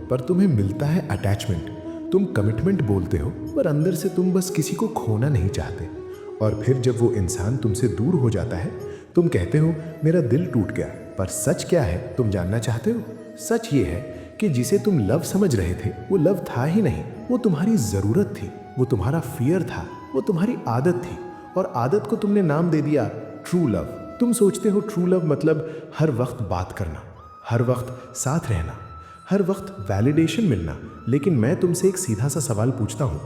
पर तुम्हें मिलता है अटैचमेंट। तुम कमिटमेंट बोलते हो पर अंदर से तुम बस किसी को खोना नहीं चाहते। और फिर जब वो इंसान तुमसे दूर हो जाता है तुम कहते हो मेरा दिल टूट गया। पर सच क्या है तुम जानना चाहते हो? सच ये है कि जिसे तुम लव समझ रहे थे वो लव था ही नहीं, वो तुम्हारी ज़रूरत थी, वो तुम्हारा फियर था, वो तुम्हारी आदत थी। और आदत को तुमने नाम दे दिया ट्रू लव। तुम सोचते हो ट्रू लव मतलब हर वक्त बात करना, हर वक्त साथ रहना, हर वक्त वैलिडेशन मिलना। लेकिन मैं तुमसे एक सीधा सा सवाल पूछता हूँ,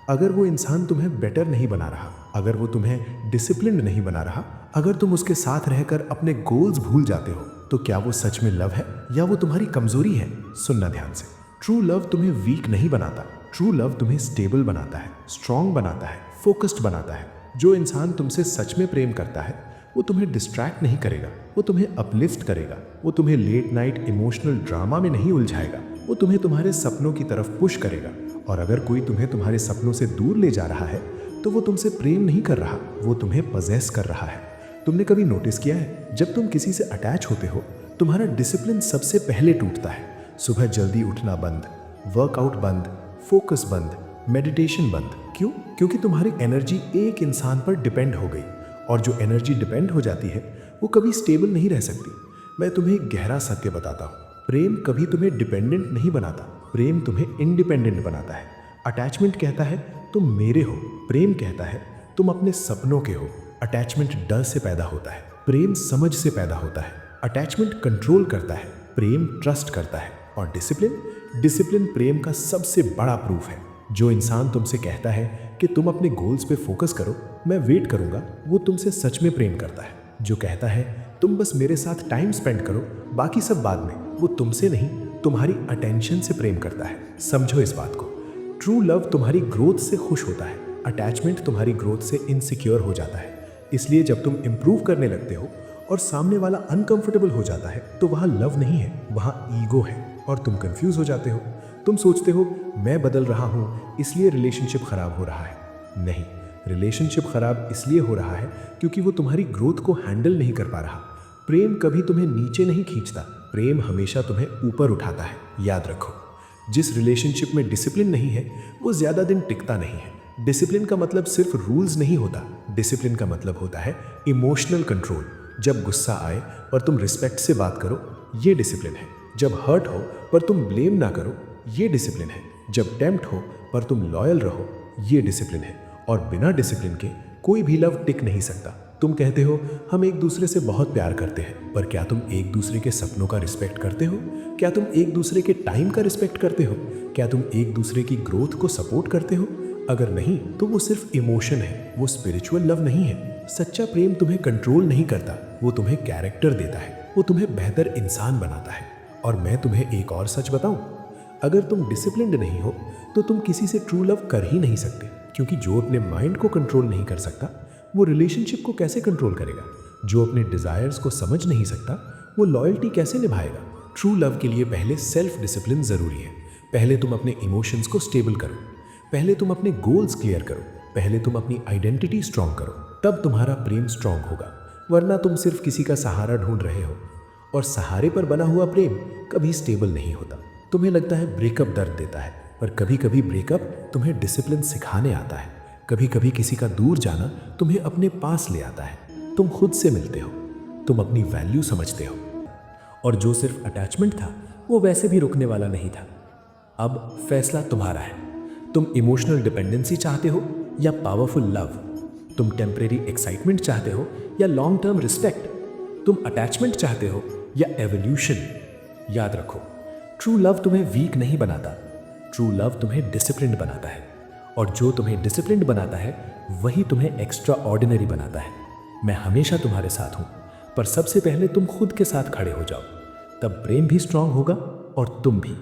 अगर वो इंसान तुम्हें बेटर नहीं बना रहा, अगर वो तुम्हें डिसिप्लिन्ड नहीं बना रहा, अगर तुम उसके साथ रहकर अपने गोल्स भूल जाते हो, तो क्या वो सच में लव है या वो तुम्हारी कमजोरी है? सुनना ध्यान से, ट्रू लव तुम्हें वीक नहीं बनाता, ट्रू लव तुम्हें स्टेबल बनाता है, स्ट्रांग बनाता है, फोकस्ड बनाता है। जो इंसान तुमसे सच में प्रेम करता है वो तुम्हें डिस्ट्रैक्ट नहीं करेगा, वो तुम्हें अपलिफ्ट करेगा, वो तुम्हें लेट नाइट इमोशनल ड्रामा में नहीं उलझाएगा, वो तुम्हें तुम्हारे सपनों की तरफ पुश करेगा। और अगर कोई तुम्हें तुम्हारे सपनों से दूर ले जा रहा है तो वो तुमसे प्रेम नहीं कर रहा, वो तुम्हें पजेस कर रहा है। तुमने कभी नोटिस किया है जब तुम किसी से अटैच होते हो तुम्हारा डिसिप्लिन सबसे पहले टूटता है। सुबह जल्दी उठना बंद, वर्कआउट बंद, फोकस बंद, मेडिटेशन बंद। क्यों? क्योंकि तुम्हारी एनर्जी एक इंसान पर डिपेंड हो गई, और जो एनर्जी डिपेंड हो जाती है वो कभी स्टेबल नहीं रह सकती। मैं तुम्हें एक गहरा सत्य बताता हूँ, प्रेम कभी तुम्हें डिपेंडेंट नहीं बनाता, प्रेम तुम्हें इंडिपेंडेंट बनाता है। अटैचमेंट कहता है तुम मेरे हो, प्रेम कहता है तुम अपने सपनों के हो। अटैचमेंट डर से पैदा होता है, प्रेम समझ से पैदा होता है। अटैचमेंट कंट्रोल करता है, प्रेम ट्रस्ट करता है। और डिसिप्लिन प्रेम का सबसे बड़ा प्रूफ है। जो इंसान तुमसे कहता है कि तुम अपने गोल्स पे फोकस करो, मैं वेट करूंगा, वो तुमसे सच में प्रेम करता है। जो कहता है तुम बस मेरे साथ टाइम स्पेंड करो, बाकी सब बाद में, वो तुमसे नहीं तुम्हारी अटेंशन से प्रेम करता है। समझो इस बात को, ट्रू लव तुम्हारी ग्रोथ से खुश होता है, अटैचमेंट तुम्हारी ग्रोथ से इनसिक्योर हो जाता है। इसलिए जब तुम इंप्रूव करने लगते हो और सामने वाला अनकंफर्टेबल हो जाता है तो वहाँ लव नहीं है, वहाँ ईगो है, और तुम कंफ्यूज हो जाते हो। तुम सोचते हो मैं बदल रहा हूँ इसलिए रिलेशनशिप खराब हो रहा है। नहीं, रिलेशनशिप खराब इसलिए हो रहा है क्योंकि वो तुम्हारी ग्रोथ को हैंडल नहीं कर पा रहा। प्रेम कभी तुम्हें नीचे नहीं खींचता, प्रेम हमेशा तुम्हें ऊपर उठाता है। याद रखो, जिस रिलेशनशिप में डिसिप्लिन नहीं है वो ज़्यादा दिन टिकता नहीं है। डिसिप्लिन का मतलब सिर्फ रूल्स नहीं होता, डिसिप्लिन का मतलब होता है इमोशनल कंट्रोल। जब गुस्सा आए और तुम रिस्पेक्ट से बात करो, ये डिसिप्लिन है। जब हर्ट हो पर तुम ब्लेम ना करो, ये डिसिप्लिन है। जब टेम्प्ट हो पर तुम लॉयल रहो, ये डिसिप्लिन है। और बिना डिसिप्लिन के कोई भी लव टिक नहीं सकता। तुम कहते हो हम एक दूसरे से बहुत प्यार करते हैं, पर क्या तुम एक दूसरे के सपनों का रिस्पेक्ट करते हो? क्या तुम एक दूसरे के टाइम का रिस्पेक्ट करते हो? क्या तुम एक दूसरे की ग्रोथ को सपोर्ट करते हो? अगर नहीं तो वो सिर्फ इमोशन है, वो स्पिरिचुअल लव नहीं है। सच्चा प्रेम तुम्हें कंट्रोल नहीं करता, वो तुम्हें कैरेक्टर देता है, वो तुम्हें बेहतर इंसान बनाता है। और मैं तुम्हें एक और सच बताऊं, अगर तुम डिसिप्लिन्ड नहीं हो तो तुम किसी से ट्रू लव कर ही नहीं सकते, क्योंकि जो अपने माइंड को कंट्रोल नहीं कर सकता वो रिलेशनशिप को कैसे कंट्रोल करेगा? जो अपने डिजायर्स को समझ नहीं सकता वो लॉयल्टी कैसे निभाएगा? ट्रू लव के लिए पहले सेल्फ डिसिप्लिन जरूरी है। पहले तुम अपने इमोशंस को स्टेबल करो, पहले तुम अपने गोल्स क्लियर करो, पहले तुम अपनी आइडेंटिटी स्ट्रांग करो, तब तुम्हारा प्रेम स्ट्रांग होगा। वरना तुम सिर्फ किसी का सहारा ढूंढ रहे हो, और सहारे पर बना हुआ प्रेम कभी स्टेबल नहीं होता। तुम्हें लगता है ब्रेकअप दर्द देता है, पर कभी कभी ब्रेकअप तुम्हें डिसिप्लिन सिखाने आता है। कभी कभी किसी का दूर जाना तुम्हें अपने पास ले आता है। तुम खुद से मिलते हो, तुम अपनी वैल्यू समझते हो। और जो सिर्फ अटैचमेंट था वो वैसे भी रुकने वाला नहीं था। अब फैसला तुम्हारा है। तुम इमोशनल डिपेंडेंसी चाहते हो या पावरफुल लव? तुम टेम्परेरी एक्साइटमेंट चाहते हो या लॉन्ग टर्म रिस्पेक्ट? तुम अटैचमेंट चाहते हो या एवोल्यूशन? याद रखो, ट्रू लव तुम्हें वीक नहीं बनाता, ट्रू लव तुम्हें डिसिप्लिन्ड बनाता है। और जो तुम्हें डिसिप्लिन्ड बनाता है वही तुम्हें एक्स्ट्रा ऑर्डिनरी बनाता है। मैं हमेशा तुम्हारे साथ हूँ, पर सबसे पहले तुम खुद के साथ खड़े हो जाओ, तब प्रेम भी स्ट्रांग होगा और तुम भी।